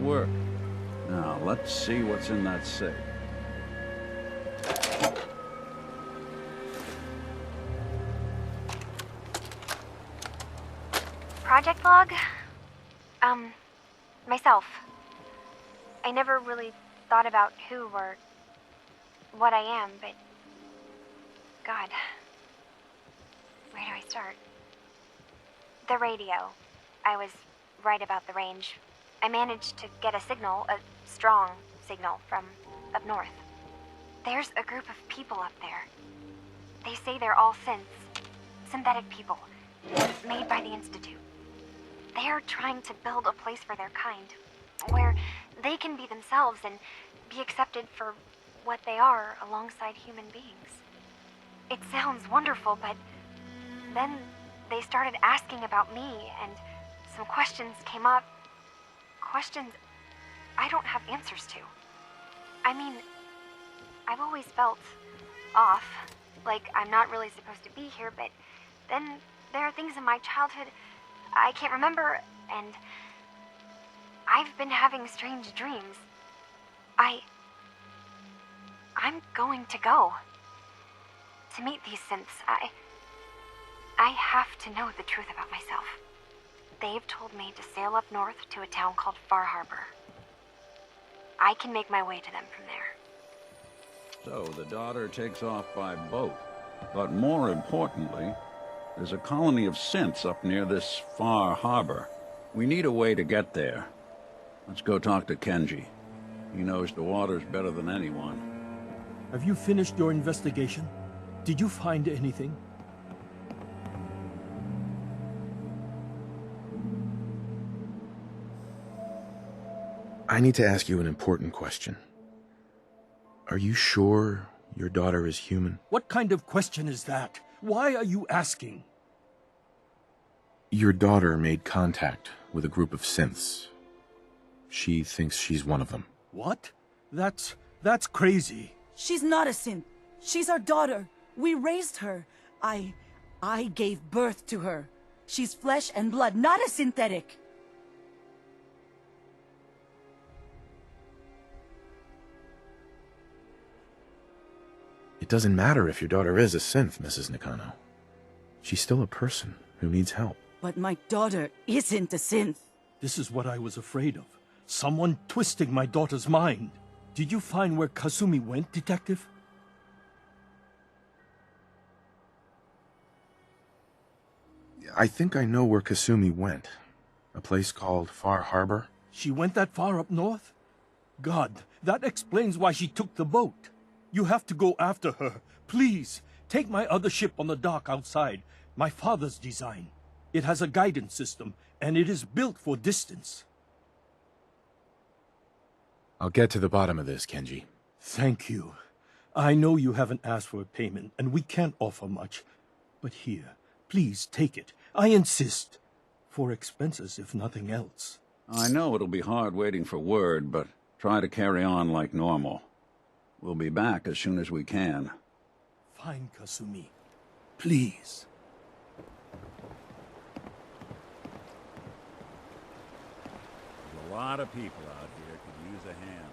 work. Now, let's see what's in that safe. Project log? Myself. I never really thought about who or what I am, but... God. Where do I start? The radio. I was right about the range. I managed to get a signal, a strong signal, from up north. There's a group of people up there. They say they're all synthetic people, made by the Institute. They are trying to build a place for their kind, where they can be themselves and be accepted for what they are alongside human beings. It sounds wonderful, but then they started asking about me, and some questions came up. Questions I don't have answers to. I mean, I've always felt off, like I'm not really supposed to be here, but then there are things in my childhood I can't remember, and I've been having strange dreams. I'm going to go. To meet these synths, I have to know the truth about myself. They've told me to sail up north to a town called Far Harbor. I can make my way to them from there. So, the daughter takes off by boat. But more importantly, there's a colony of synths up near this Far Harbor. We need a way to get there. Let's go talk to Kenji. He knows the waters better than anyone. Have you finished your investigation? Did you find anything? I need to ask you an important question. Are you sure your daughter is human? What kind of question is that? Why are you asking? Your daughter made contact with a group of synths. She thinks she's one of them. What? That's crazy. She's not a synth. She's our daughter. We raised her. I gave birth to her. She's flesh and blood, not a synthetic. It doesn't matter if your daughter is a synth, Mrs. Nakano. She's still a person who needs help. But my daughter isn't a synth. This is what I was afraid of. Someone twisting my daughter's mind. Did you find where Kasumi went, Detective? I think I know where Kasumi went. A place called Far Harbor. She went that far up north? God, that explains why she took the boat. You have to go after her. Please, take my other ship on the dock outside. My father's design. It has a guidance system, and it is built for distance. I'll get to the bottom of this, Kenji. Thank you. I know you haven't asked for a payment, and we can't offer much. But here, please take it. I insist. For expenses, if nothing else. I know it'll be hard waiting for word, but try to carry on like normal. We'll be back as soon as we can. Fine, Kasumi. Please. There's a lot of people out here could use a hand.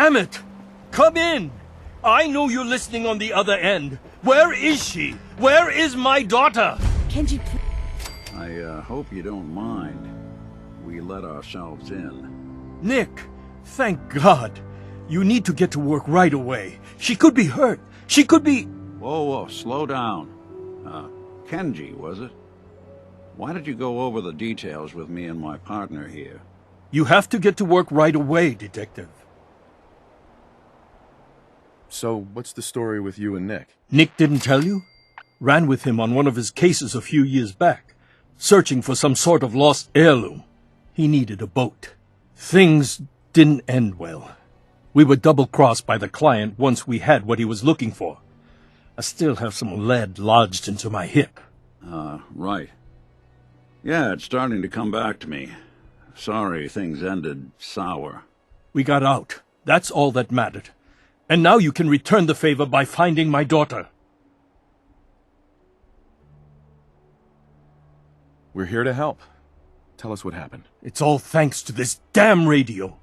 Damn it! Come in! I know you're listening on the other end. Where is she? Where is my daughter? Kenji, I hope you don't mind. We let ourselves in. Nick, thank God. You need to get to work right away. She could be hurt. She could be... Whoa, slow down. Kenji, was it? Why did you go over the details with me and my partner here? You have to get to work right away, Detective. So, what's the story with you and Nick? Nick didn't tell you? Ran with him on one of his cases a few years back, searching for some sort of lost heirloom. He needed a boat. Things didn't end well. We were double-crossed by the client once we had what he was looking for. I still have some lead lodged into my hip. Right. Yeah, it's starting to come back to me. Sorry things ended sour. We got out. That's all that mattered. And now you can return the favor by finding my daughter. We're here to help. Tell us what happened. It's all thanks to this damn radio.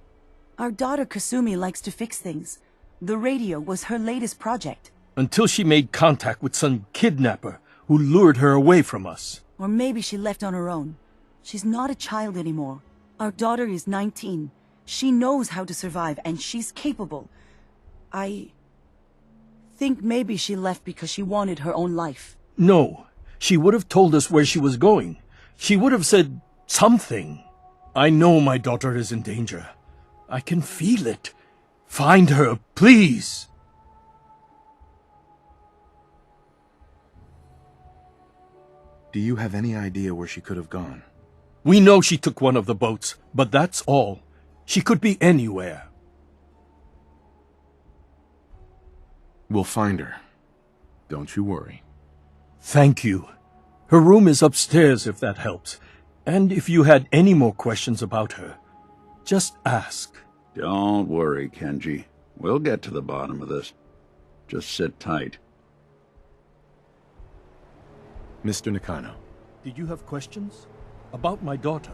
our daughter Kasumi likes to fix things. The radio was her latest project. Until she made contact with some kidnapper who lured her away from us. Or maybe she left on her own. She's not a child anymore. Our daughter is 19. She knows how to survive, and she's capable. I think maybe she left because she wanted her own life. No, she would have told us where she was going. She would have said something. I know my daughter is in danger. I can feel it. Find her, please. Do you have any idea where she could have gone? We know she took one of the boats, but that's all. She could be anywhere. We'll find her. Don't you worry. Thank you. Her room is upstairs if that helps. And if you had any more questions about her, just ask. Don't worry, Kenji. We'll get to the bottom of this. Just sit tight. Mr. Nakano. Did you have questions? About my daughter?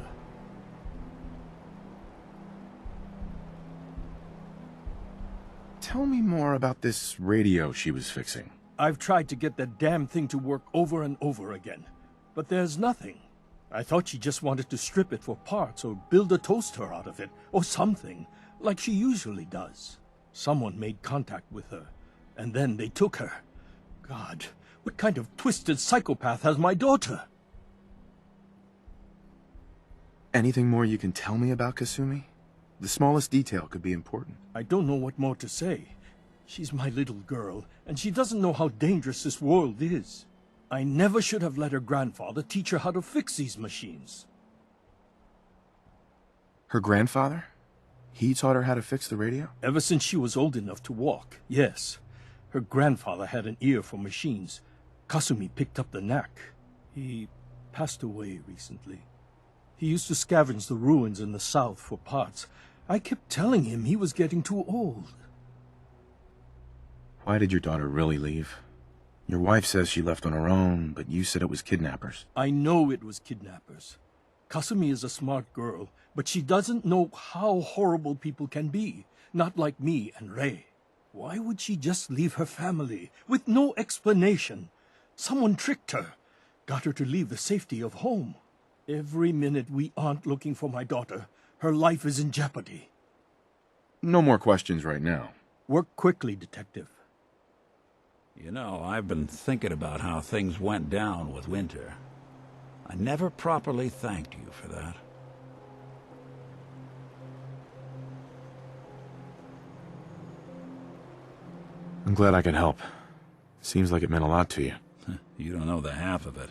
Tell me more about this radio she was fixing. I've tried to get that damn thing to work over and over again, but there's nothing. I thought she just wanted to strip it for parts or build a toaster out of it, or something, like she usually does. Someone made contact with her, and then they took her. God, what kind of twisted psychopath has my daughter? Anything more you can tell me about Kasumi? The smallest detail could be important. I don't know what more to say. She's my little girl, and she doesn't know how dangerous this world is. I never should have let her grandfather teach her how to fix these machines. Her grandfather? He taught her how to fix the radio? Ever since she was old enough to walk, yes. Her grandfather had an ear for machines. Kasumi picked up the knack. He passed away recently. He used to scavenge the ruins in the south for parts. I kept telling him he was getting too old. Why did your daughter really leave? Your wife says she left on her own, but you said it was kidnappers. I know it was kidnappers. Kasumi is a smart girl, but she doesn't know how horrible people can be. Not like me and Rei. Why would she just leave her family, with no explanation? Someone tricked her, got her to leave the safety of home. Every minute we aren't looking for my daughter, her life is in jeopardy. No more questions right now. Work quickly, Detective. You know, I've been thinking about how things went down with Winter. I never properly thanked you for that. I'm glad I could help. Seems like it meant a lot to you. You don't know the half of it.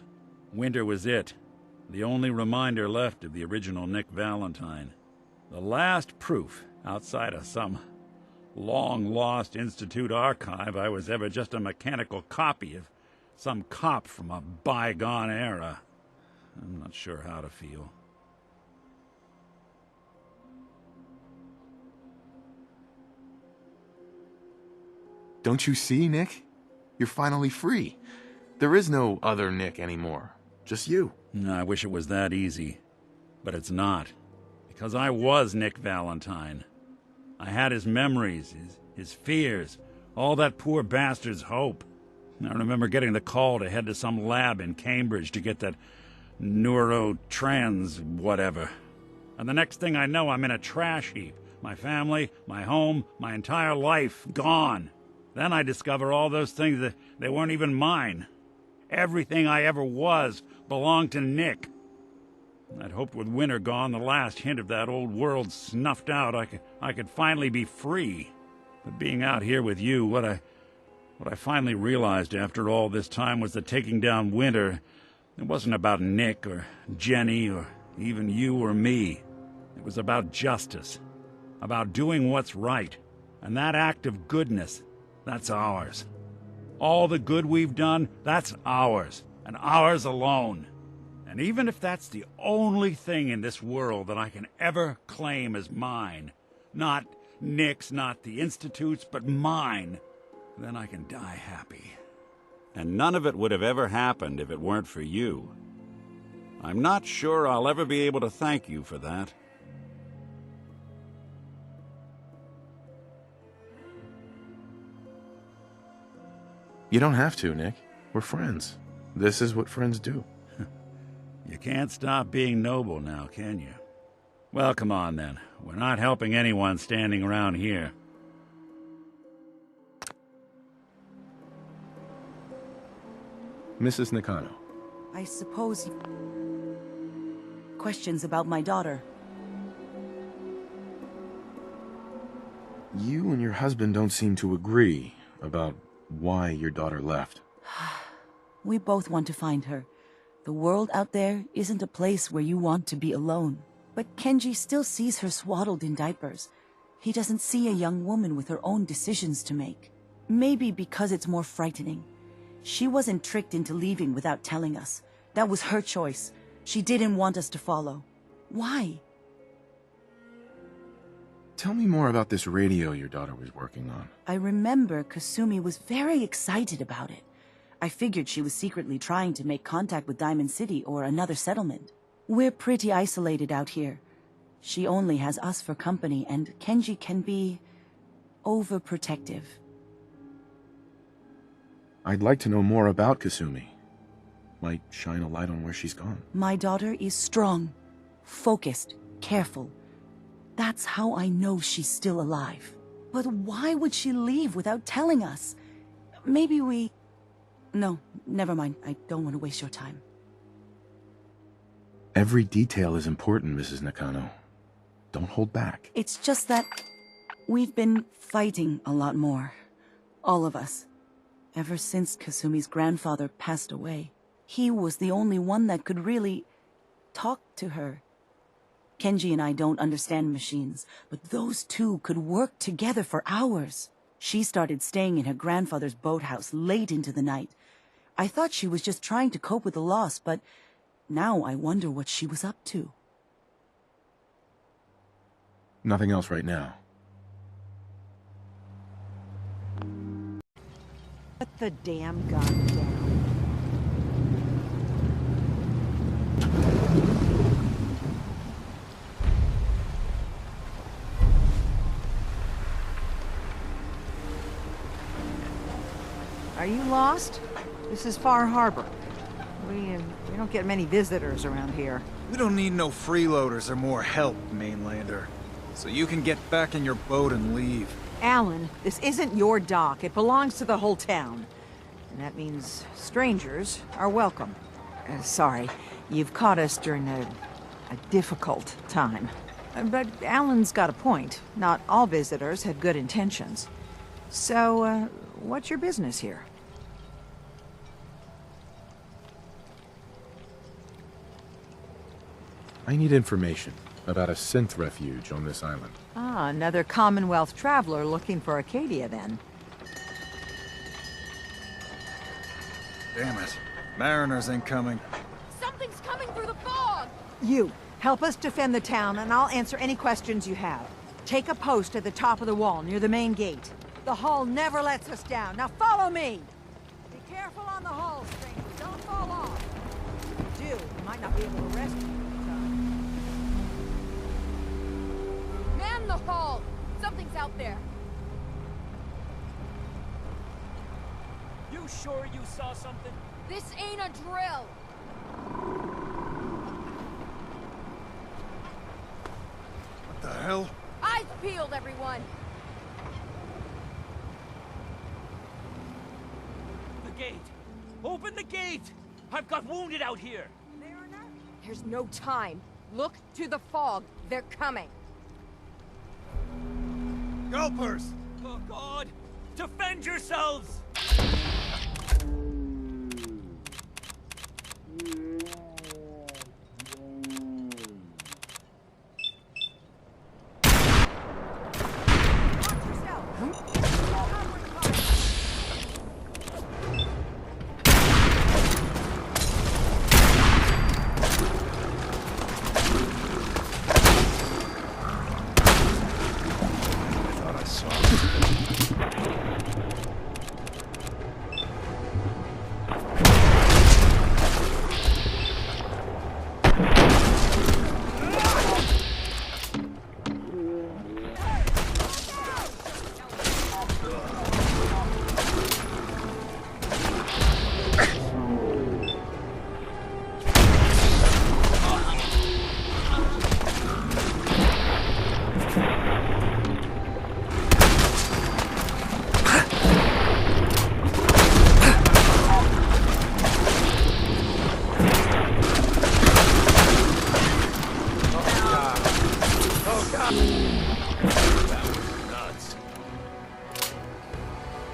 Winter was it. The only reminder left of the original Nick Valentine. The last proof, outside of some long-lost Institute archive, I was ever just a mechanical copy of some cop from a bygone era. I'm not sure how to feel. Don't you see, Nick? You're finally free. There is no other Nick anymore. Just you. I wish it was that easy. But it's not. Because I was Nick Valentine. I had his memories, his fears, all that poor bastard's hope. I remember getting the call to head to some lab in Cambridge to get that neurotrans whatever. And the next thing I know, I'm in a trash heap. My family, my home, my entire life gone. Then I discover all those things that they weren't even mine. Everything I ever was belonged to Nick. I'd hoped with Winter gone, the last hint of that old world snuffed out, I could finally be free. But being out here with you, what I finally realized after all this time was that taking down Winter, it wasn't about Nick or Jenny or even you or me. It was about justice, about doing what's right. And that act of goodness, that's ours. All the good we've done, that's ours, and ours alone. And even if that's the only thing in this world that I can ever claim as mine, not Nick's, not the Institute's, but mine, then I can die happy. And none of it would have ever happened if it weren't for you. I'm not sure I'll ever be able to thank you for that. You don't have to, Nick. We're friends. This is what friends do. You can't stop being noble now, can you? Well, come on then. We're not helping anyone standing around here. Mrs. Nakano. I suppose... Questions about my daughter. You and your husband don't seem to agree about why your daughter left. We both want to find her. The world out there isn't a place where you want to be alone. But Kenji still sees her swaddled in diapers. He doesn't see a young woman with her own decisions to make. Maybe because it's more frightening. She wasn't tricked into leaving without telling us. That was her choice. She didn't want us to follow. Why? Tell me more about this radio your daughter was working on. I remember Kasumi was very excited about it. I figured she was secretly trying to make contact with Diamond City or another settlement. We're pretty isolated out here. She only has us for company, and Kenji can be... overprotective. I'd like to know more about Kasumi. Might shine a light on where she's gone. My daughter is strong, focused, careful. That's how I know she's still alive. But why would she leave without telling us? Maybe we... No, never mind. I don't want to waste your time. Every detail is important, Mrs. Nakano. Don't hold back. It's just that we've been fighting a lot more. All of us. Ever since Kasumi's grandfather passed away. He was the only one that could really talk to her. Kenji and I don't understand machines, but those two could work together for hours. She started staying in her grandfather's boathouse late into the night. I thought she was just trying to cope with the loss, but now I wonder what she was up to. Nothing else right now. Put the damn gun down. Are you lost? This is Far Harbor. We don't get many visitors around here. We don't need no freeloaders or more help, mainlander. So you can get back in your boat and leave. Alan, this isn't your dock. It belongs to the whole town. And that means strangers are welcome. Sorry, you've caught us during a difficult time. But Alan's got a point. Not all visitors had good intentions. So, what's your business here? I need information about a synth refuge on this island. Ah, another Commonwealth traveler looking for Acadia, then. Damn it. Mariners incoming. Something's coming through the fog! You, help us defend the town, and I'll answer any questions you have. Take a post at the top of the wall, near the main gate. The hull never lets us down. Now follow me! Be careful on the hull, stranger. Don't fall off. If you do, we might not be able to rescue you in time. Man the hull! Something's out there. You sure you saw something? This ain't a drill. What the hell? Eyes peeled, everyone. The gate! Open the gate! I've got wounded out here! There's no time. Look to the fog. They're coming. Gulpers! Oh God! Defend yourselves!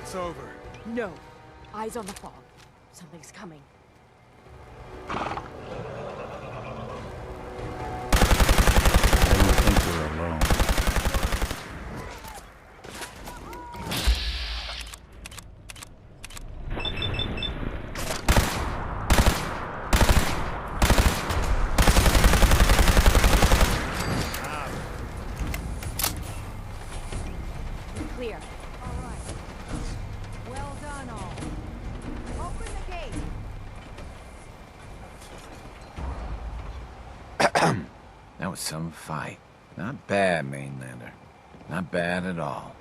It's over. No. Eyes on the fog. Something's coming. I don't think we're alone. Clear. All right. Well done, all. Open the gate. That was some fight. Not bad, Mainlander. Not bad at all.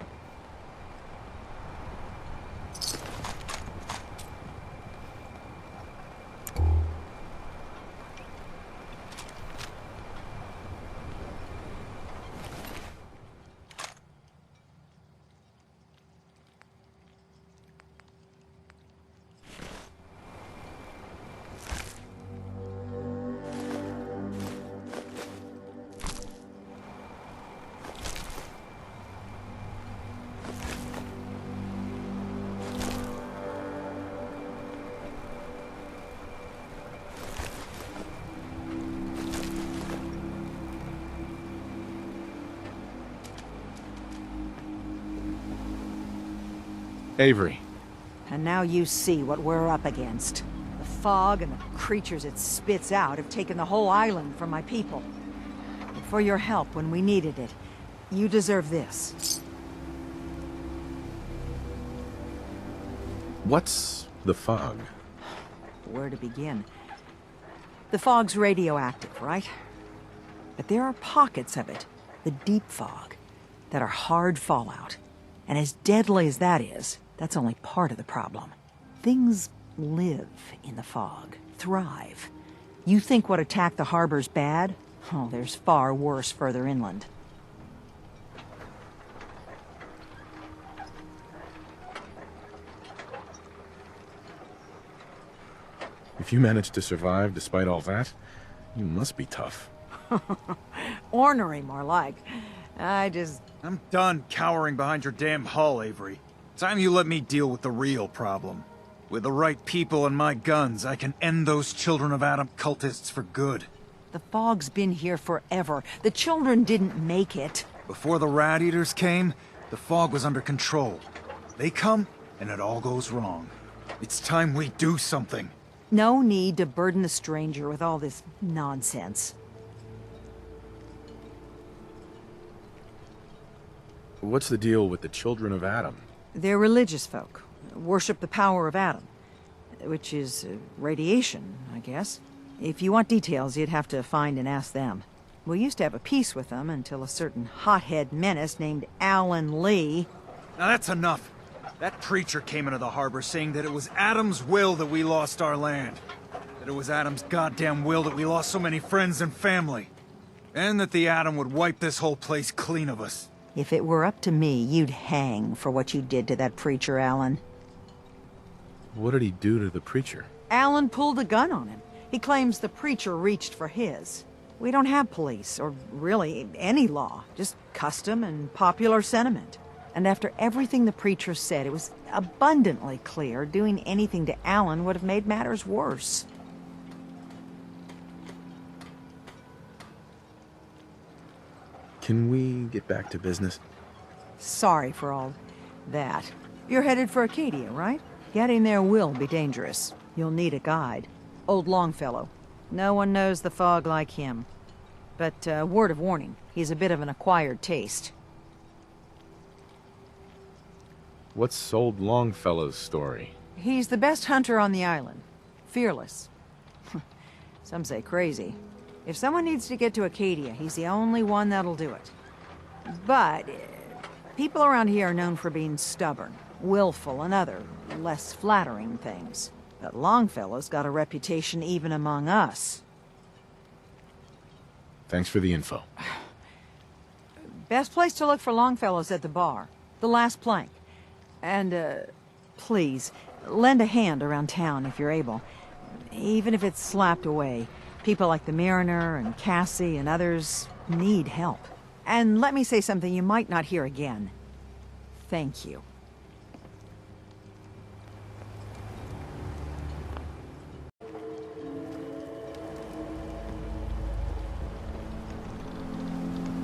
Avery. And now you see what we're up against. The fog and the creatures it spits out have taken the whole island from my people. And for your help when we needed it, you deserve this. What's the fog? Where to begin? The fog's radioactive, right? But there are pockets of it, the deep fog, that are hard fallout. And as deadly as that is, that's only part of the problem. Things live in the fog, thrive. You think what attacked the harbor's bad? Oh, there's far worse further inland. If you managed to survive despite all that, you must be tough. Ornery, more like. I'm done cowering behind your damn hull, Avery. Time you let me deal with the real problem. With the right people and my guns, I can end those Children of Adam cultists for good. The fog's been here forever. The children didn't make it. Before the Rat Eaters came, the fog was under control. They come, and it all goes wrong. It's time we do something. No need to burden the stranger with all this nonsense. What's the deal with the Children of Adam? They're religious folk. Worship the power of Adam. Which is radiation, I guess. If you want details, you'd have to find and ask them. We used to have a peace with them until a certain hothead menace named Alan Lee... Now that's enough. That preacher came into the harbor saying that it was Adam's will that we lost our land. That it was Adam's goddamn will that we lost so many friends and family. And that the Adam would wipe this whole place clean of us. If it were up to me, you'd hang for what you did to that preacher, Alan. What did he do to the preacher? Alan pulled a gun on him. He claims the preacher reached for his. We don't have police, or really any law, just custom and popular sentiment. And after everything the preacher said, it was abundantly clear doing anything to Alan would have made matters worse. Can we get back to business? Sorry for all that. You're headed for Acadia, right? Getting there will be dangerous. You'll need a guide. Old Longfellow. No one knows the fog like him. But, word of warning, he's a bit of an acquired taste. What's old Longfellow's story? He's the best hunter on the island. Fearless. Some say crazy. If someone needs to get to Acadia, he's the only one that'll do it. But, people around here are known for being stubborn, willful, and other, less flattering things. But Longfellow's got a reputation even among us. Thanks for the info. Best place to look for Longfellow's at the bar. The last plank. And, please, lend a hand around town if you're able. Even if it's slapped away. People like the Mariner and Cassie and others need help. And let me say something you might not hear again. Thank you.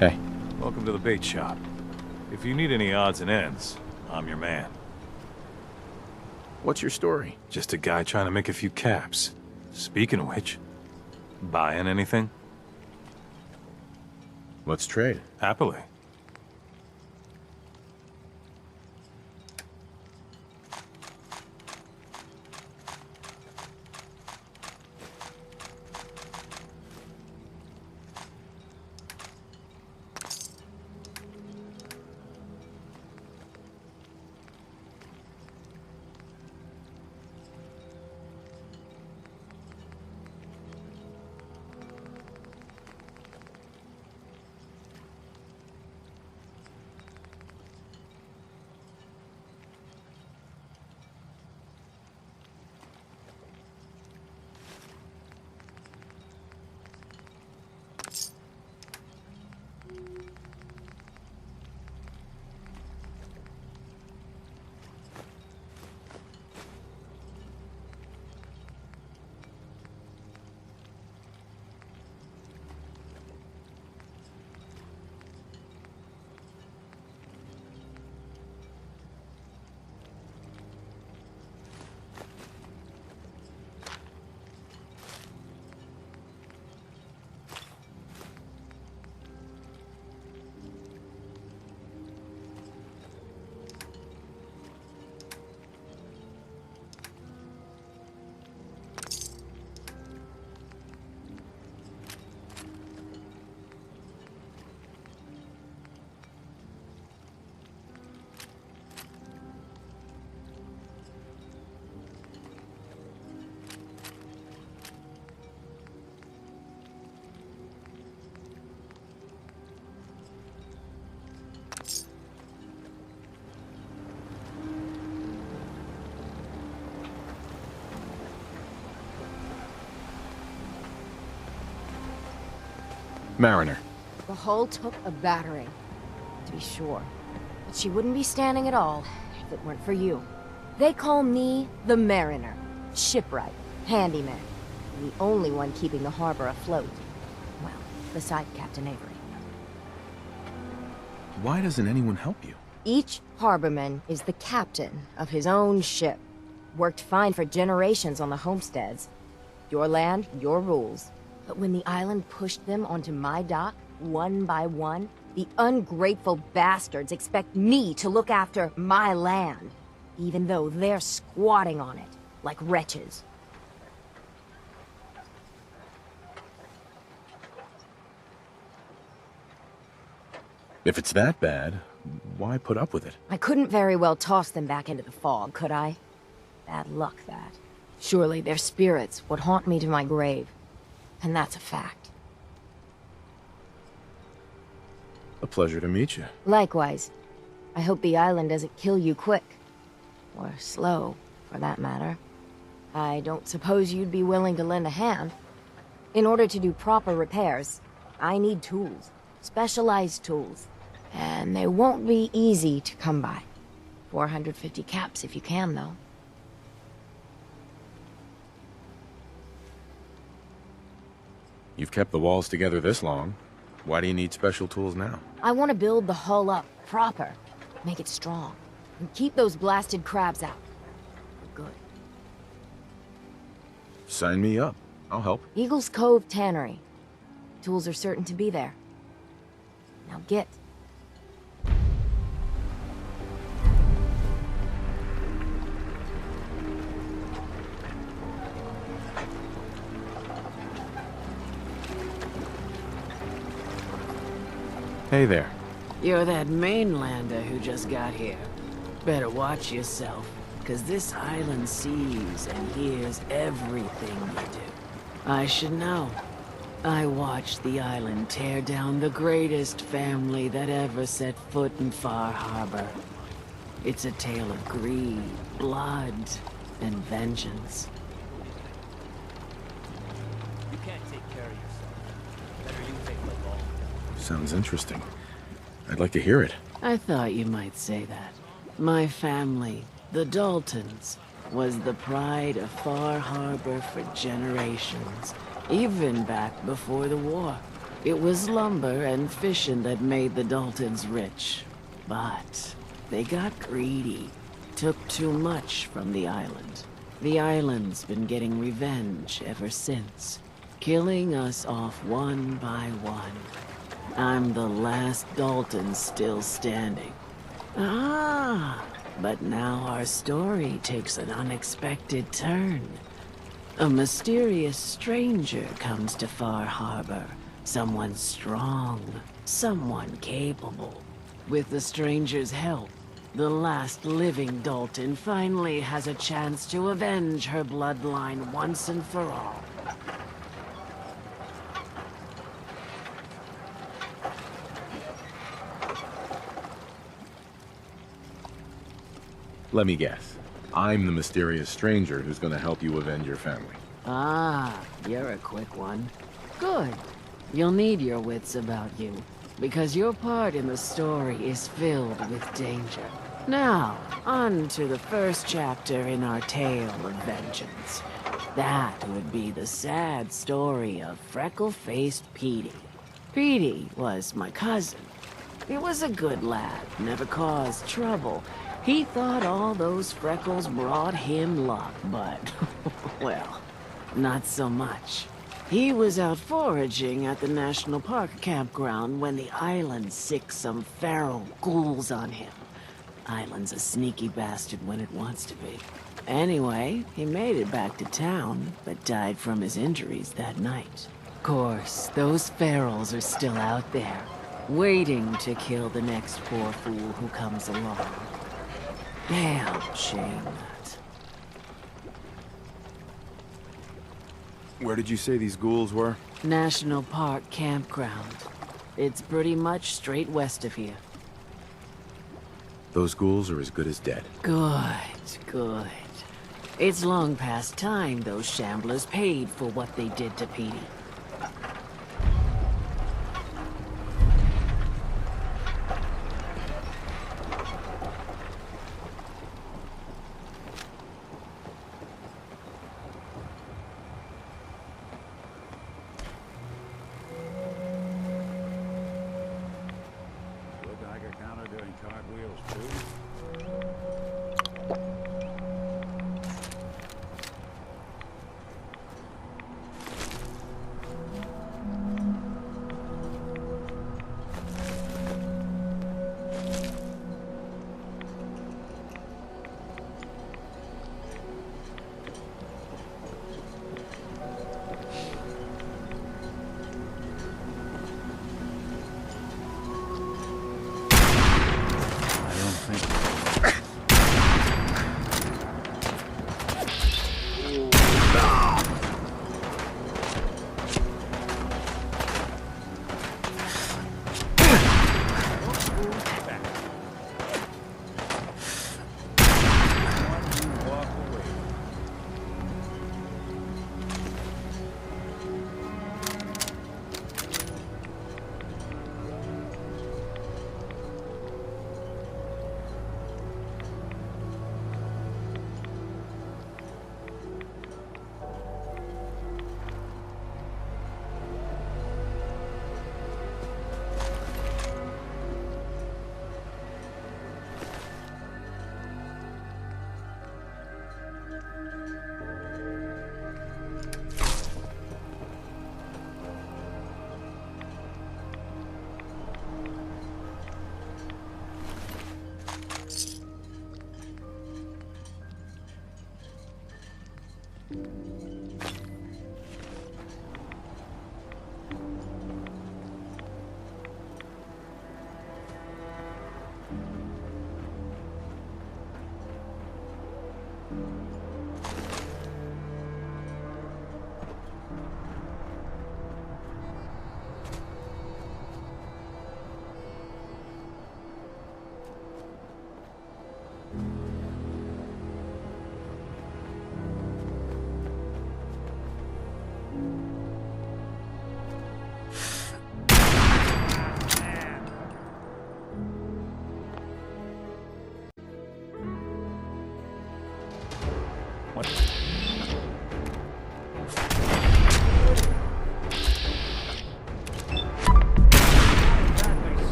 Hey. Welcome to the bait shop. If you need any odds and ends, I'm your man. What's your story? Just a guy trying to make a few caps. Speaking of which, buying anything? Let's trade. Happily. Mariner. The hull took a battering, to be sure. But she wouldn't be standing at all if it weren't for you. They call me the Mariner. Shipwright, handyman, and the only one keeping the harbor afloat. Well, beside Captain Avery. Why doesn't anyone help you? Each harborman is the captain of his own ship. Worked fine for generations on the homesteads. Your land, your rules. But when the island pushed them onto my dock, one by one, the ungrateful bastards expect me to look after my land, even though they're squatting on it, like wretches. If it's that bad, why put up with it? I couldn't very well toss them back into the fog, could I? Bad luck, that. Surely their spirits would haunt me to my grave. And that's a fact. A pleasure to meet you. Likewise. I hope the island doesn't kill you quick. Or slow, for that matter. I don't suppose you'd be willing to lend a hand. In order to do proper repairs, I need tools. Specialized tools. And they won't be easy to come by. 450 caps if you can, though. You've kept the walls together this long. Why do you need special tools now? I want to build the hull up, proper. Make it strong. And keep those blasted crabs out. Good. Sign me up. I'll help. Eagle's Cove Tannery. Tools are certain to be there. Now get. Hey there. You're that mainlander who just got here. Better watch yourself, because this island sees and hears everything you do. I should know. I watched the island tear down the greatest family that ever set foot in Far Harbor. It's a tale of greed, blood, and vengeance. You can't take care of yourself. Better you take the ball. Sounds interesting. I'd like to hear it. I thought you might say that. My family, the Daltons, was the pride of Far Harbor for generations, even back before the war. It was lumber and fishing that made the Daltons rich. But they got greedy, took too much from the island. The island's been getting revenge ever since, killing us off one by one. I'm the last Dalton still standing. Ah, but now our story takes an unexpected turn. A mysterious stranger comes to Far Harbor. Someone strong, someone capable. With the stranger's help, the last living Dalton finally has a chance to avenge her bloodline once and for all. Let me guess. I'm the mysterious stranger who's gonna help you avenge your family. Ah, you're a quick one. Good. You'll need your wits about you, because your part in the story is filled with danger. Now, on to the first chapter in our tale of vengeance. That would be the sad story of freckle-faced Petey. Petey was my cousin. He was a good lad, never caused trouble. He thought all those freckles brought him luck, but, well, not so much. He was out foraging at the National Park campground when the island sicked some feral ghouls on him. Island's a sneaky bastard when it wants to be. Anyway, he made it back to town, but died from his injuries that night. Course, those ferals are still out there, waiting to kill the next poor fool who comes along. Damn shame that. Where did you say these ghouls were? National Park campground. It's pretty much straight west of here. Those ghouls are as good as dead. Good, good. It's long past time those shamblers paid for what they did to Petey.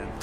again.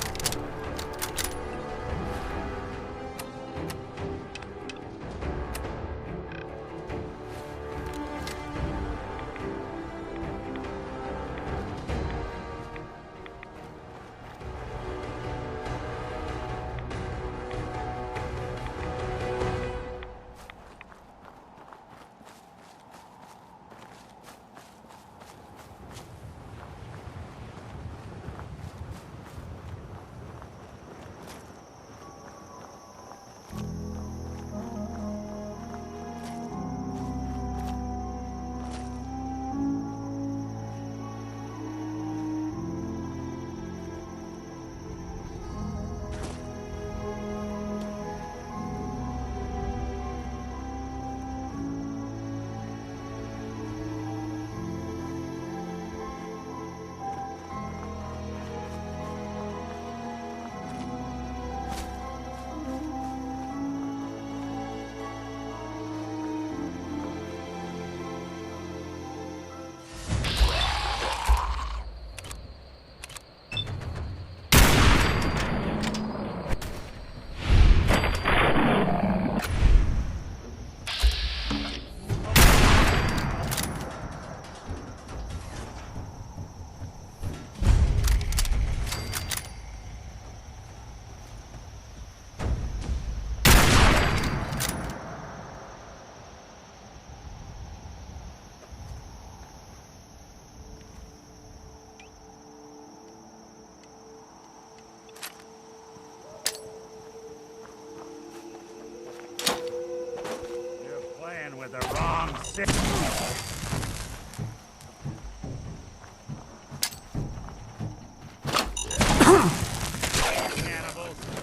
With the wrong cannibals.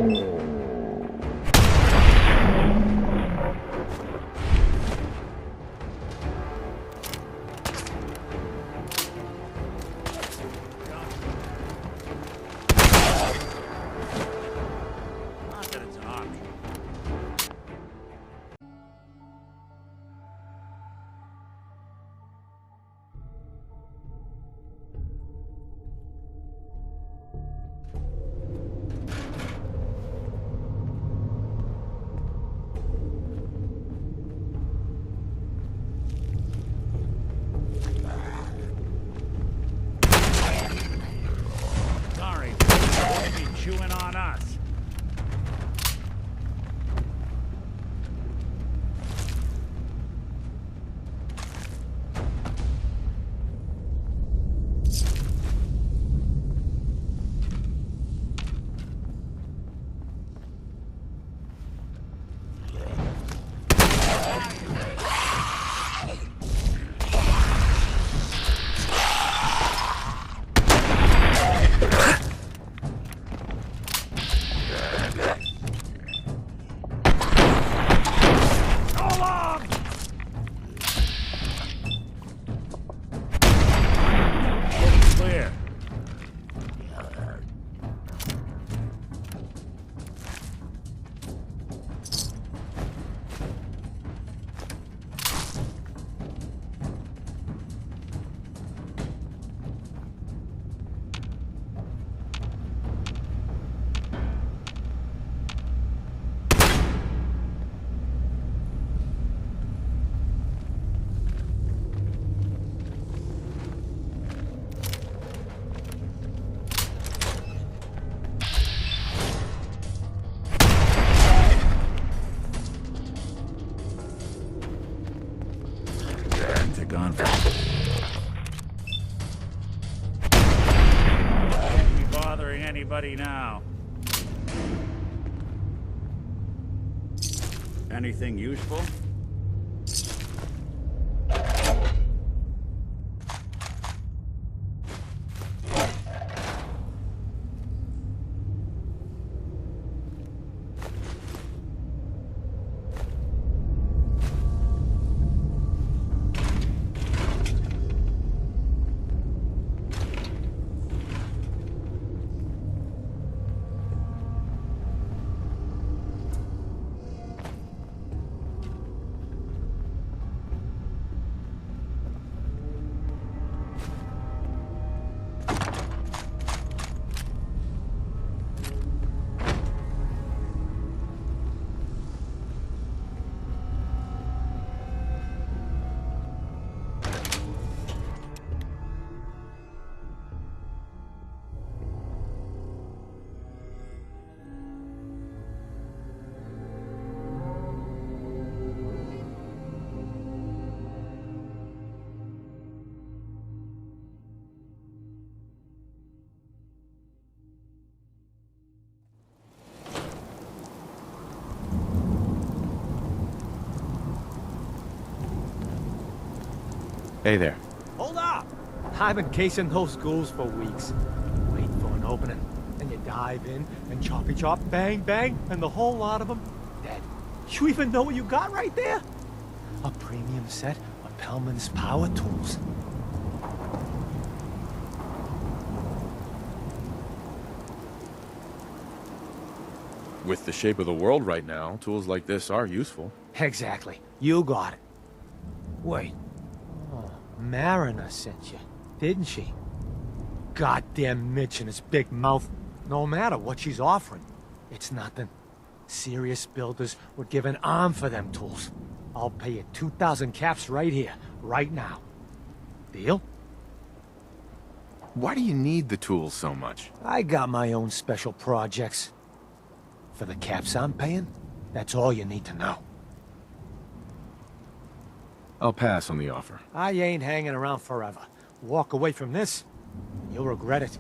Not that it's an option. Sorry, they'll be chewing on us. Clear. They're gone for Won't be bothering anybody now. Anything useful? Hey there. Hold up! I've been casing those ghouls for weeks. Wait for an opening, and you dive in, and choppy chop, bang bang, and the whole lot of them dead. You even know what you got right there? A premium set of Pellman's power tools. With the shape of the world right now, tools like this are useful. Exactly. You got it. Wait. Oh, Mariner sent you, didn't she? Goddamn Mitch and his big mouth. No matter what she's offering, it's nothing. Serious builders would give an arm for them tools. I'll pay you 2,000 caps right here, right now. Deal? Why do you need the tools so much? I got my own special projects. For the caps I'm paying, that's all you need to know. I'll pass on the offer. I ain't hanging around forever. Walk away from this, you'll regret it.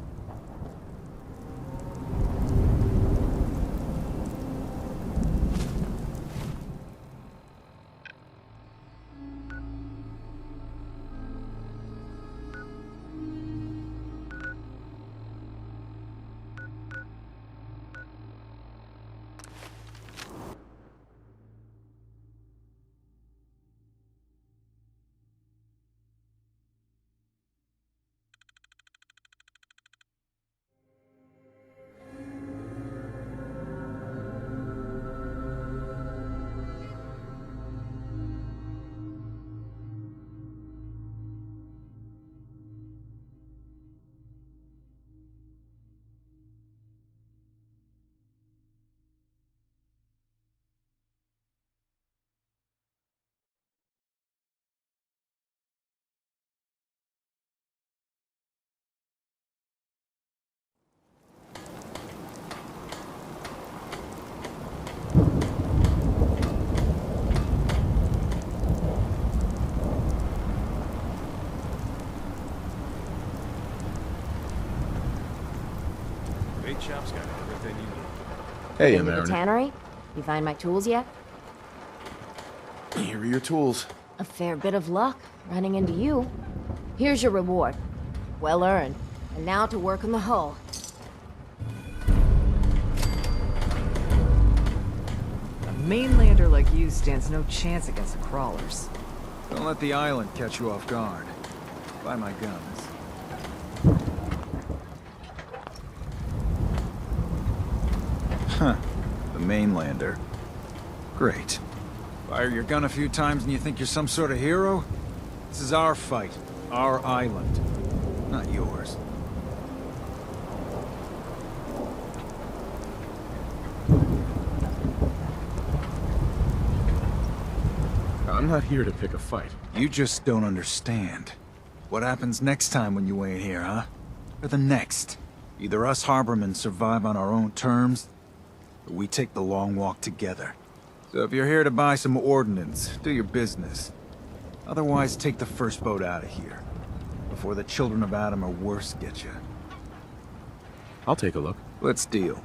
Hey, Been to the Mariner. tannery? You find my tools yet? Here are your tools. A fair bit of luck running into you. Here's your reward. Well earned. And now to work on the hull. A mainlander like you stands no chance against the crawlers. Don't let the island catch you off guard. Buy my guns. Huh. The mainlander. Great. Fire your gun a few times and you think you're some sort of hero? This is our fight. Our island. Not yours. I'm not here to pick a fight. You just don't understand. What happens next time when you ain't here, huh? Or the next? Either us harbormen survive on our own terms, or we take the long walk together. So if you're here to buy some ordnance, do your business. Otherwise, take the first boat out of here, before the children of Adam or worse get you. I'll take a look. Let's deal.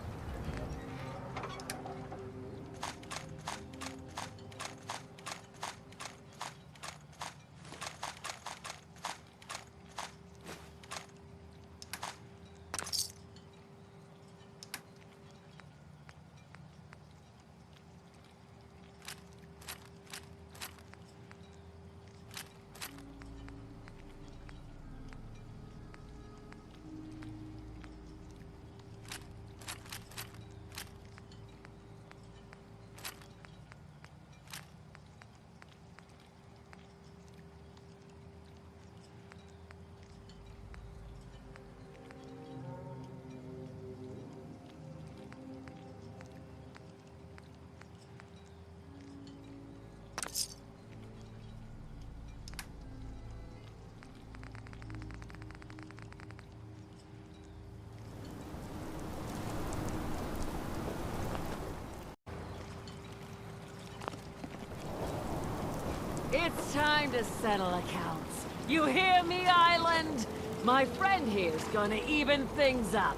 It's time to settle accounts. You hear me, Island? My friend here's gonna even things up.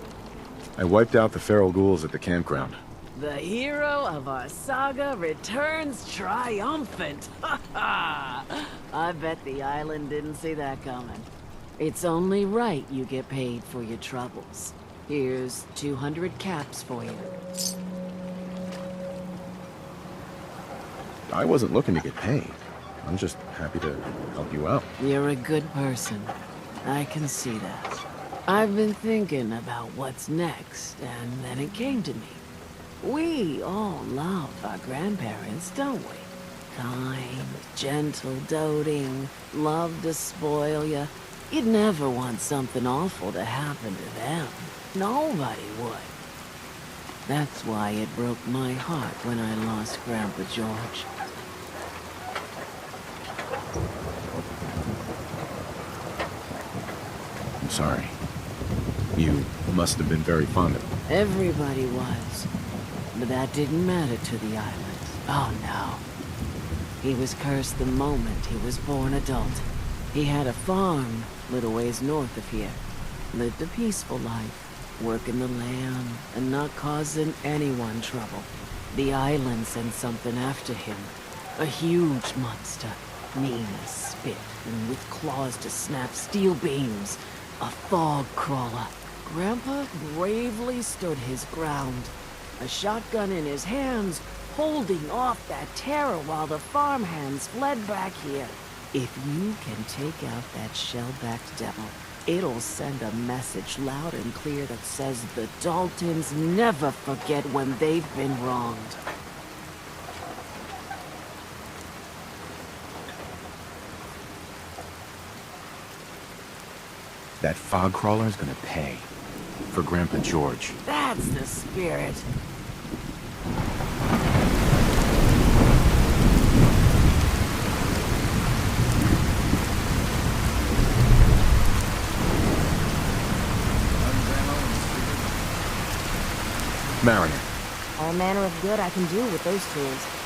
I wiped out the feral ghouls at the campground. The hero of our saga returns triumphant. Ha ha! I bet the island didn't see that coming. It's only right you get paid for your troubles. Here's 200 caps for you. I wasn't looking to get paid. I'm just happy to help you out. You're a good person. I can see that. I've been thinking about what's next, and then it came to me. We all love our grandparents, don't we? Kind, gentle, doting, love to spoil you. You'd never want something awful to happen to them. Nobody would. That's why it broke my heart when I lost Grandpa George. I'm sorry. You must have been very fond of him. Everybody was. But that didn't matter to the island. Oh no. He was cursed the moment he was born adult. He had a farm, little ways north of here. Lived a peaceful life, working the land, and not causing anyone trouble. The island sent something after him. A huge monster. Mean as spit, and with claws to snap steel beams. A fog crawler. Grandpa bravely stood his ground. A shotgun in his hands, holding off that terror while the farmhands fled back here. If you can take out that shell-backed devil, it'll send a message loud and clear that says the Daltons never forget when they've been wronged. That fog crawler is gonna pay. For Grandpa George. That's the spirit. Mariner. All manner of good I can do with those tools.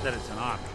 that it's an option.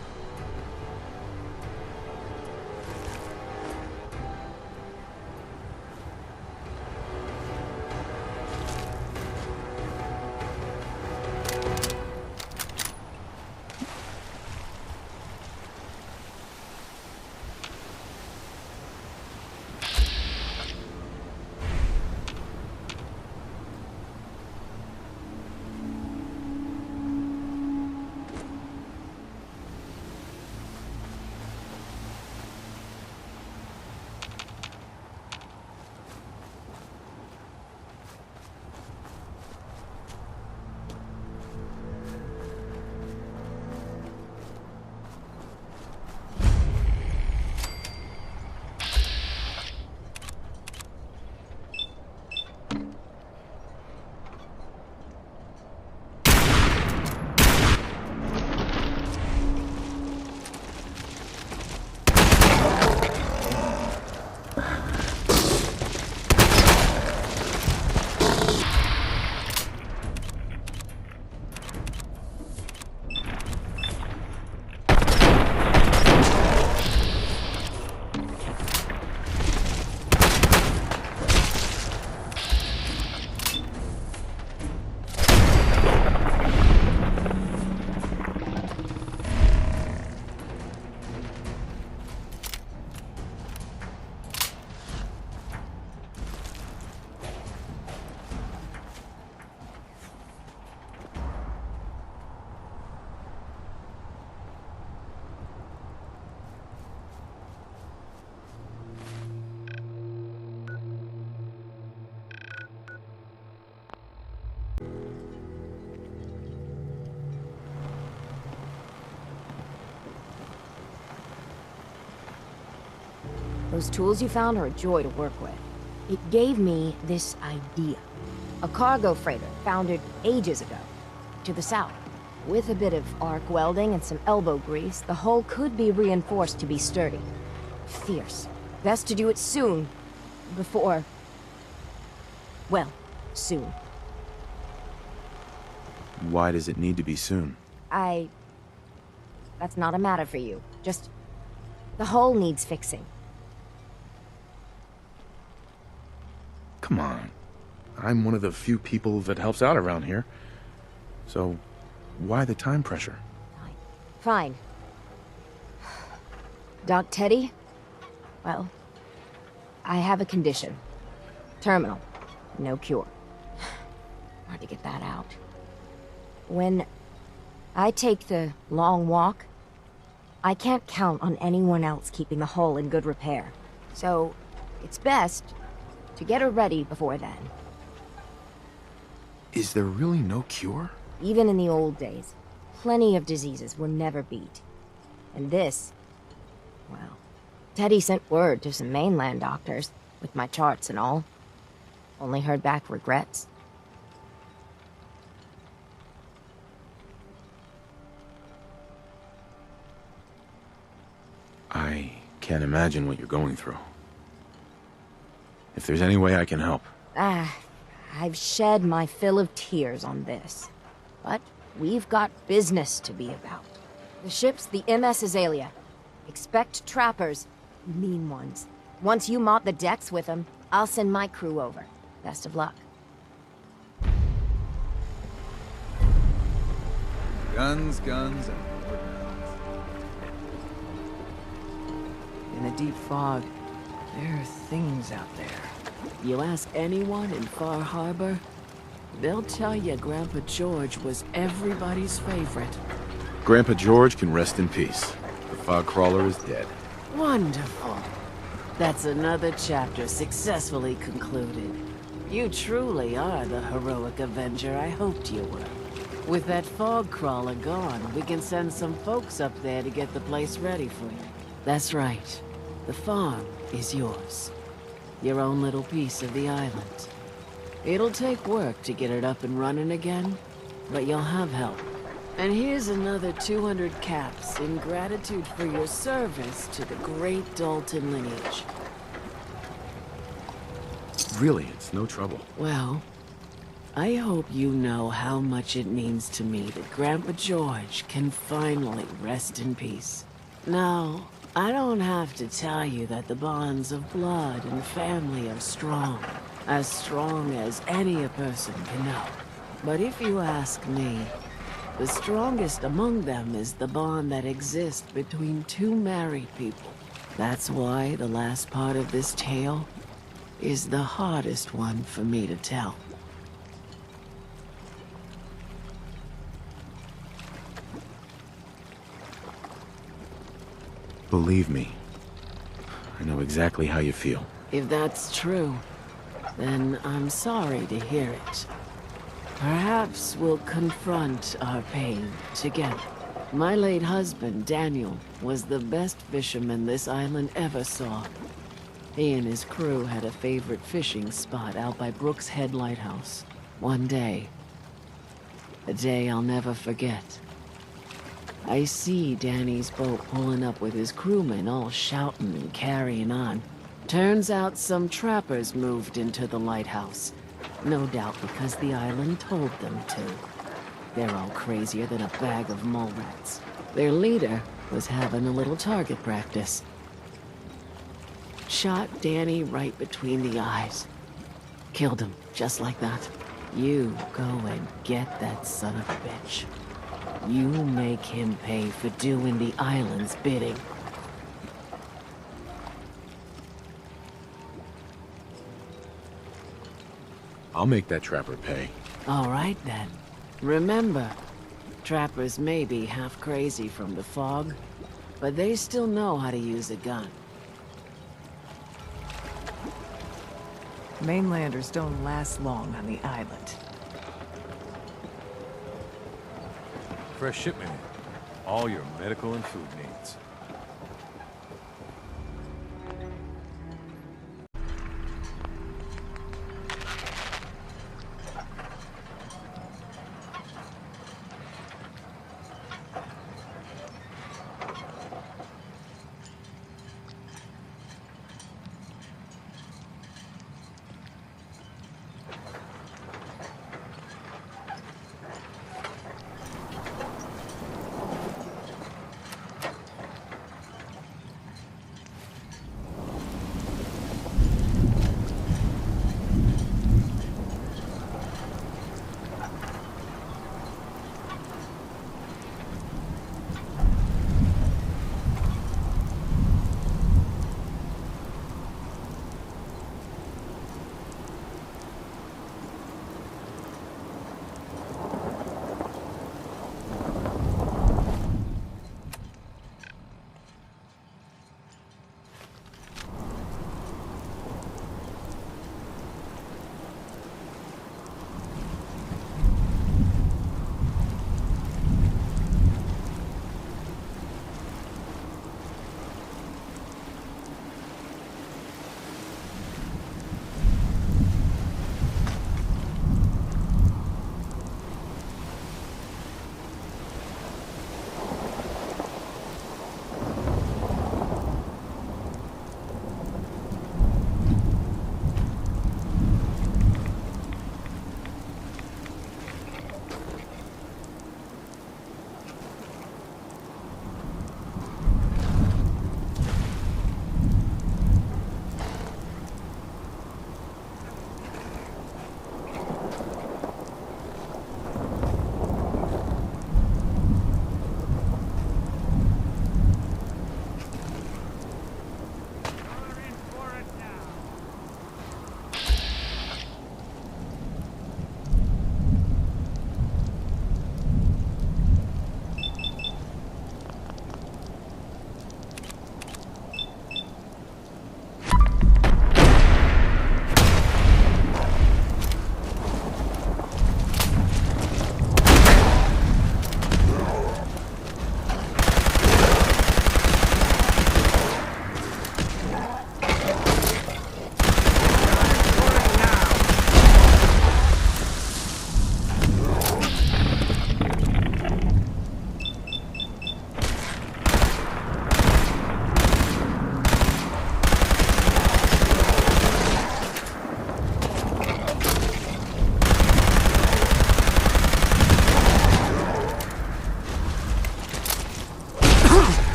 Those tools you found are a joy to work with. It gave me this idea. A cargo freighter foundered ages ago, to the south. With a bit of arc welding and some elbow grease, the hull could be reinforced to be sturdy. Fierce. Best to do it soon, before... well, soon. Why does it need to be soon? That's not a matter for you. Just... the hull needs fixing. Come on. I'm one of the few people that helps out around here. So, why the time pressure? Fine. Doc Teddy? Well, I have a condition. Terminal. No cure. Hard to get that out. When I take the long walk, I can't count on anyone else keeping the hull in good repair. So, it's best to get her ready before then. Is there really no cure? Even in the old days, plenty of diseases were never beat. And this... well, Teddy sent word to some mainland doctors, with my charts and all. Only heard back regrets. I can't imagine what you're going through. If there's any way I can help. I've shed my fill of tears on this. But we've got business to be about. The ship's the MS Azalea. Expect trappers. Mean ones. Once you mop the decks with them, I'll send my crew over. Best of luck. Guns, guns, and more guns. In the deep fog, there are things out there. You ask anyone in Far Harbor, they'll tell you Grandpa George was everybody's favorite. Grandpa George can rest in peace. The fog crawler is dead. Wonderful. That's another chapter successfully concluded. You truly are the heroic Avenger I hoped you were. With that fog crawler gone, we can send some folks up there to get the place ready for you. That's right. The farm is yours. Your own little piece of the island. It'll take work to get it up and running again, but you'll have help. And here's another 200 caps in gratitude for your service to the great Dalton lineage. Really, it's no trouble. Well, I hope you know how much it means to me that Grandpa George can finally rest in peace. Now, I don't have to tell you that the bonds of blood and family are strong as any a person can know. But if you ask me, the strongest among them is the bond that exists between two married people. That's why the last part of this tale is the hardest one for me to tell. Believe me, I know exactly how you feel. If that's true, then I'm sorry to hear it. Perhaps we'll confront our pain together. My late husband, Daniel, was the best fisherman this island ever saw. He and his crew had a favorite fishing spot out by Brooks Head Lighthouse. One day, a day I'll never forget, I see Danny's boat pulling up with his crewmen all shouting and carrying on. Turns out some trappers moved into the lighthouse. No doubt because the island told them to. They're all crazier than a bag of mole rats. Their leader was having a little target practice. Shot Danny right between the eyes. Killed him, just like that. You go and get that son of a bitch. You make him pay for doing the island's bidding. I'll make that trapper pay. All right, then. Remember, trappers may be half crazy from the fog, but they still know how to use a gun. Mainlanders don't last long on the island. Fresh shipment. All your medical and food needs.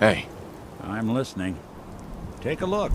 Hey. I'm listening. Take a look.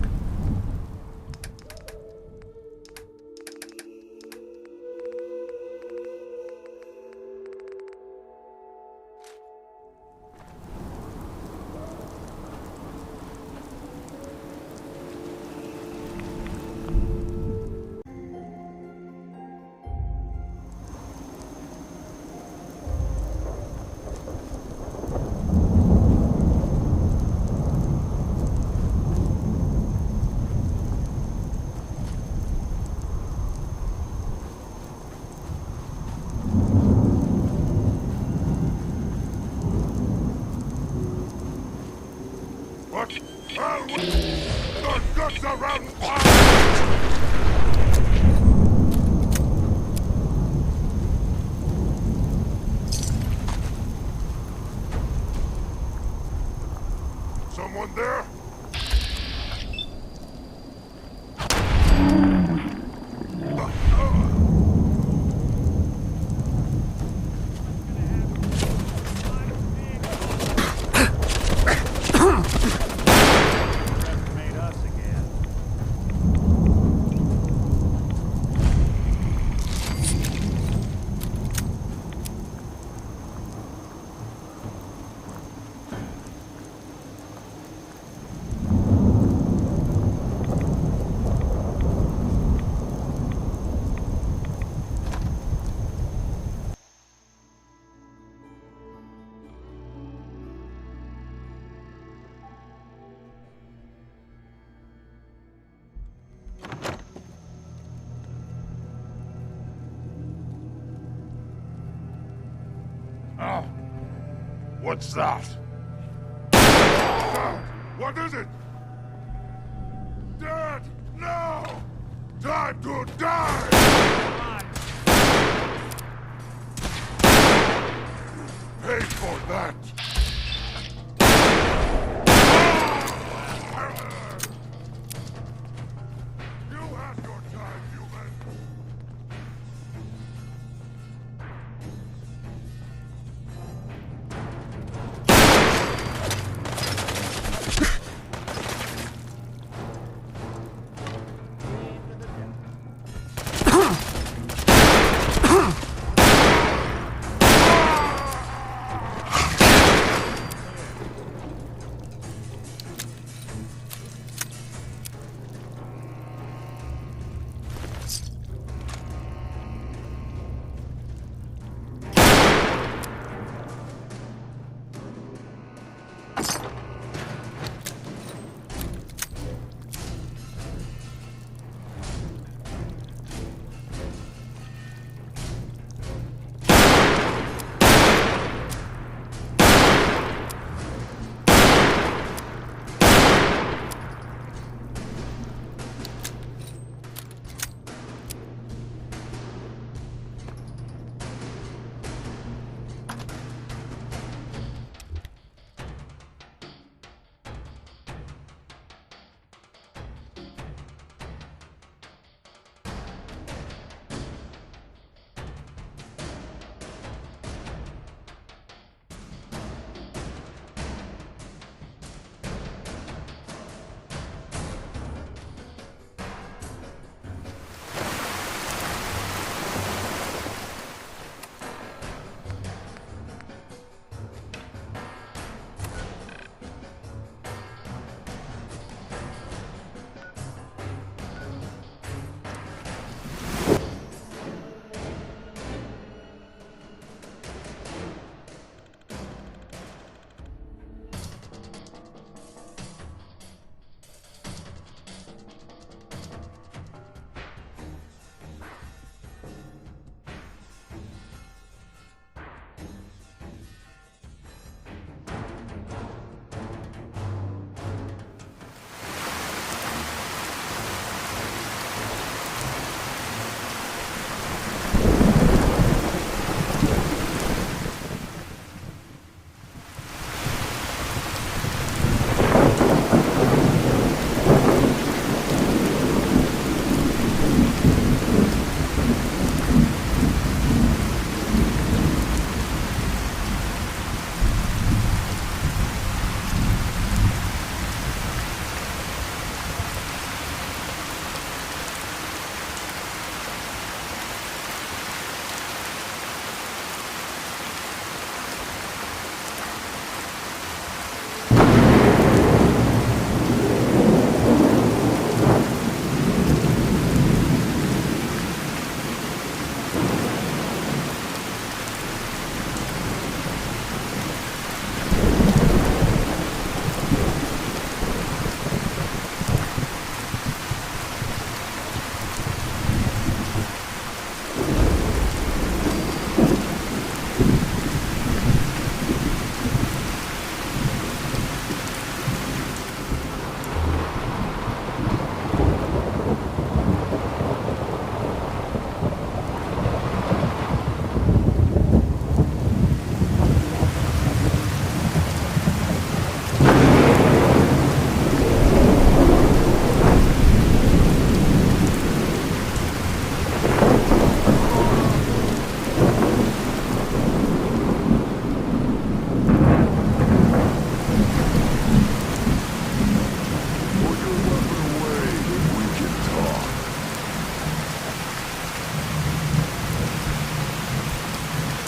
What? Hell, the guts around someone there? Oh, what's that? What is it? Dead! No! Time to die! Pay for that! You had your time, human!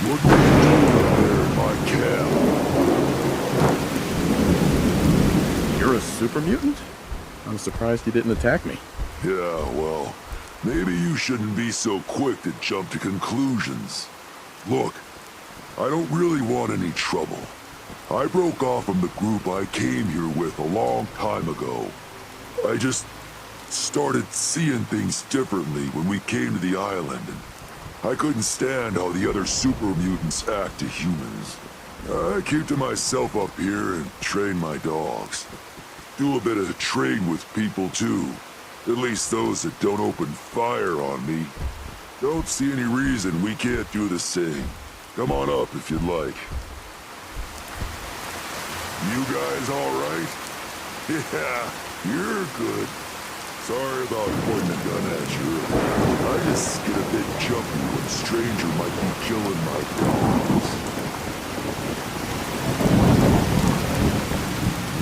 What were you doing up there in my camp? You're a super mutant? I'm surprised you didn't attack me. Yeah, well, maybe you shouldn't be so quick to jump to conclusions. Look, I don't really want any trouble. I broke off from the group I came here with a long time ago. I just started seeing things differently when we came to the island, and I couldn't stand how the other super mutants act to humans. I keep to myself up here and train my dogs. Do a bit of trade with people too. At least those that don't open fire on me. Don't see any reason we can't do the same. Come on up if you'd like. You guys all right? Yeah, you're good. Sorry about pointing a gun at you. I just get a bit jumpy when a stranger might be killing my dogs.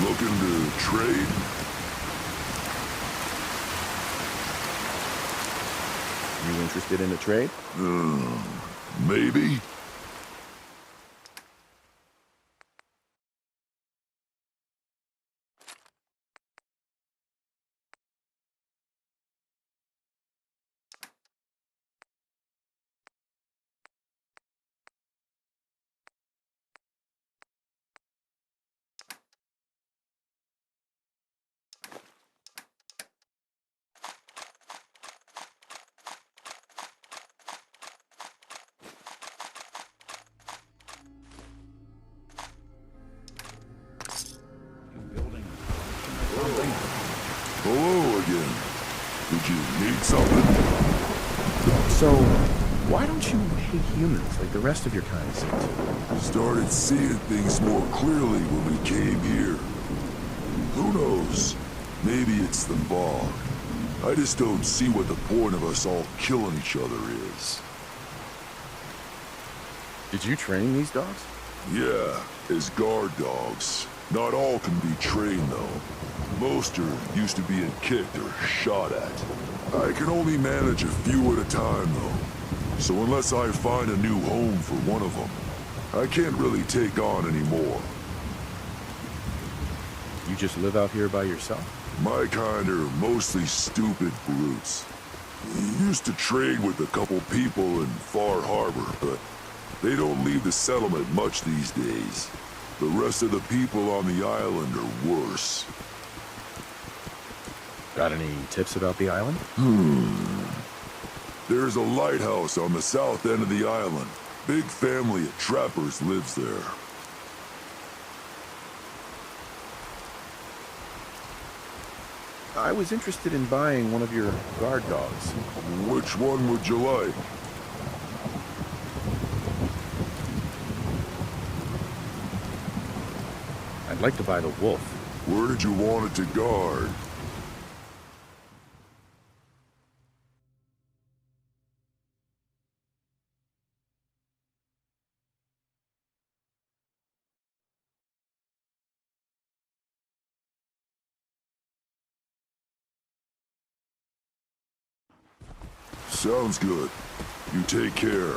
Looking to trade? You interested in a trade? Maybe. Hello again. Did you need something? So, why don't you hate humans like the rest of your kind seem to? Started seeing things more clearly when we came here. Who knows? Maybe it's the fog. I just don't see what the point of us all killing each other is. Did you train these dogs? Yeah, as guard dogs. Not all can be trained, though. Most are used to being kicked or shot at. I can only manage a few at a time, though. So unless I find a new home for one of them, I can't really take on any more. You just live out here by yourself? My kind are mostly stupid brutes. Used to trade with a couple people in Far Harbor, but they don't leave the settlement much these days. The rest of the people on the island are worse. Got any tips about the island? There's a lighthouse on the south end of the island. Big family of trappers lives there. I was interested in buying one of your guard dogs. Which one would you like? I'd like to buy the wolf. Where did you want it to guard? Sounds good. You take care.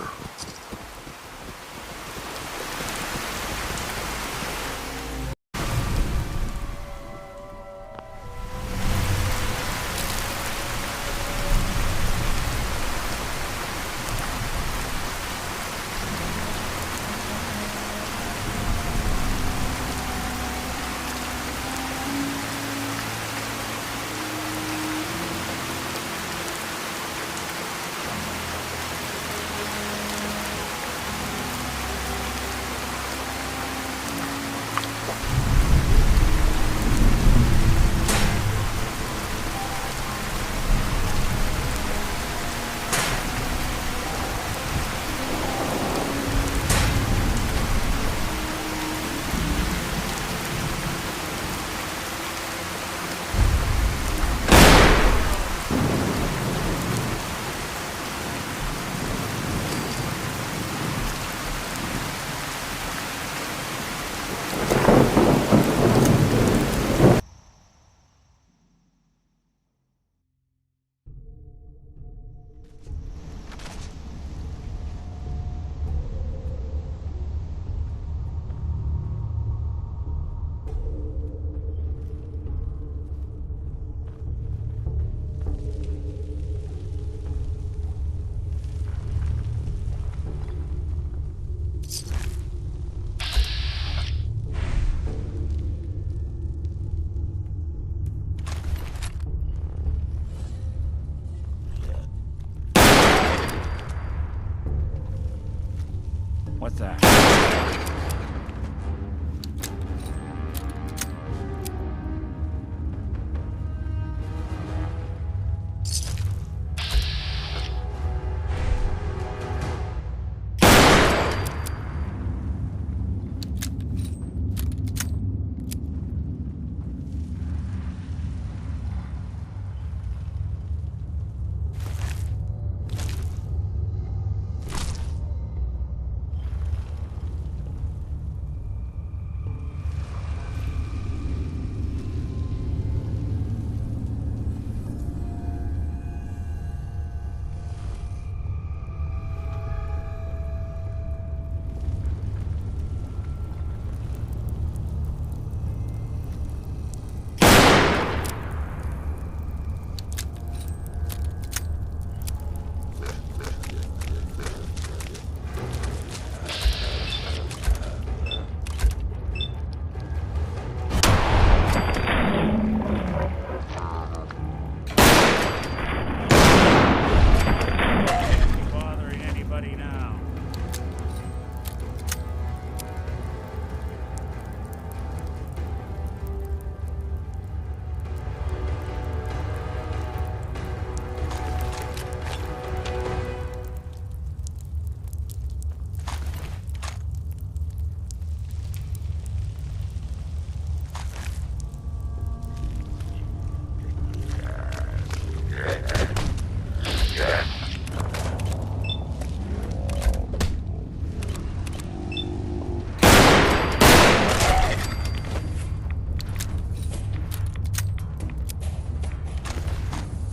What's that?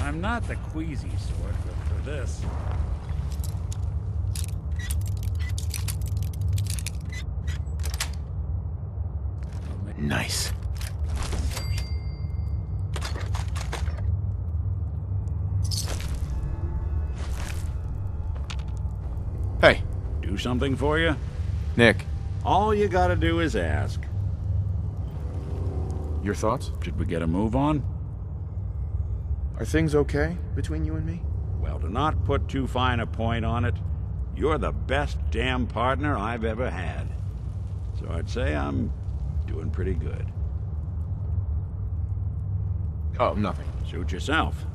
I'm not the queasy sort, but for this... Nice. Hey. Do something for you? Nick. All you gotta do is ask. Your thoughts? Should we get a move on? Are things okay between you and me? Well, to not put too fine a point on it, you're the best damn partner I've ever had. So I'd say I'm doing pretty good. Oh, nothing. Suit yourself.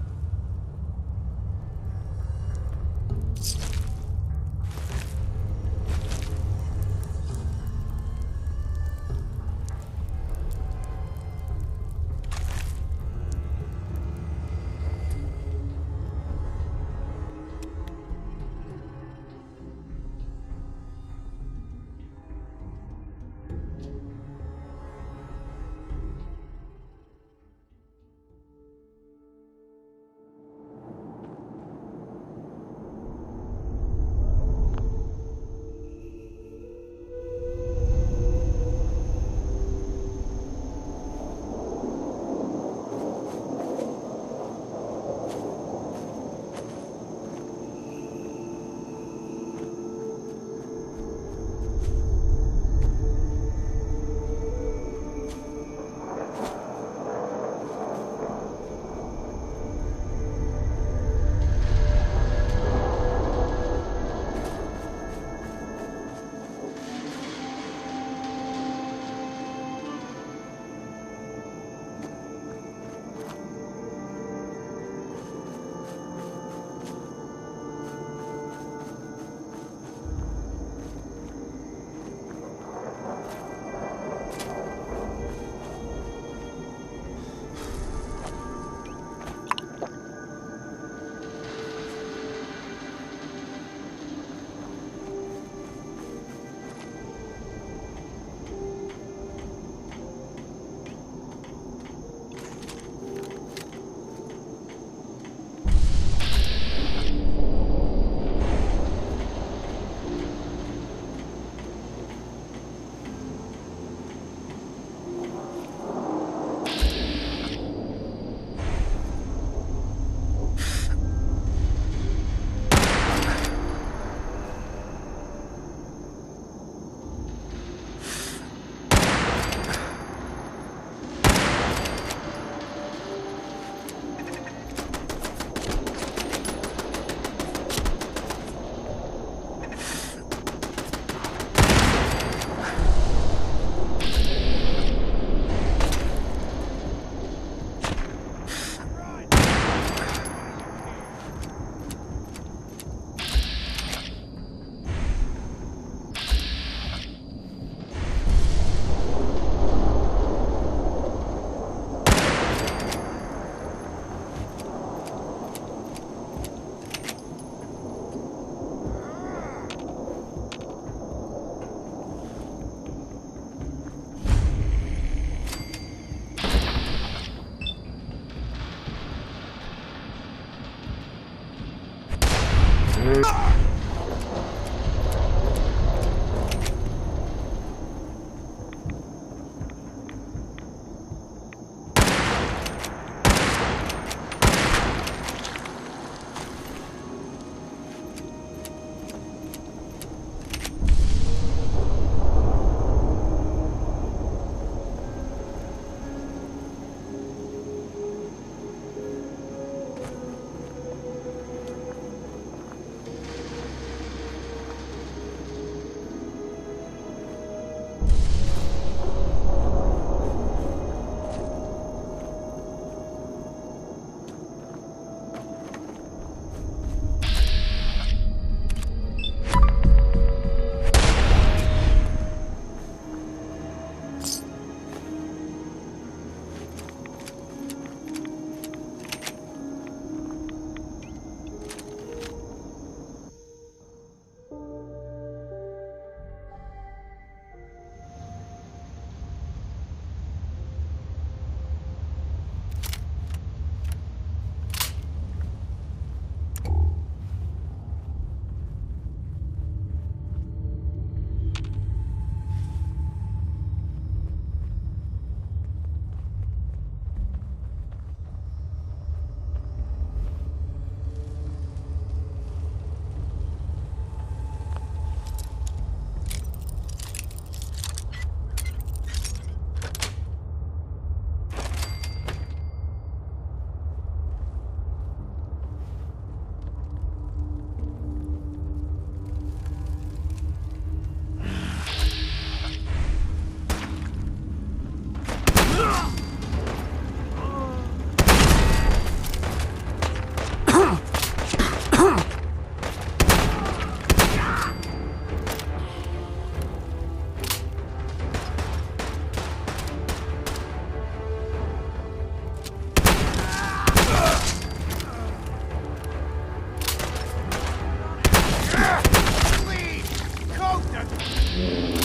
Thanks.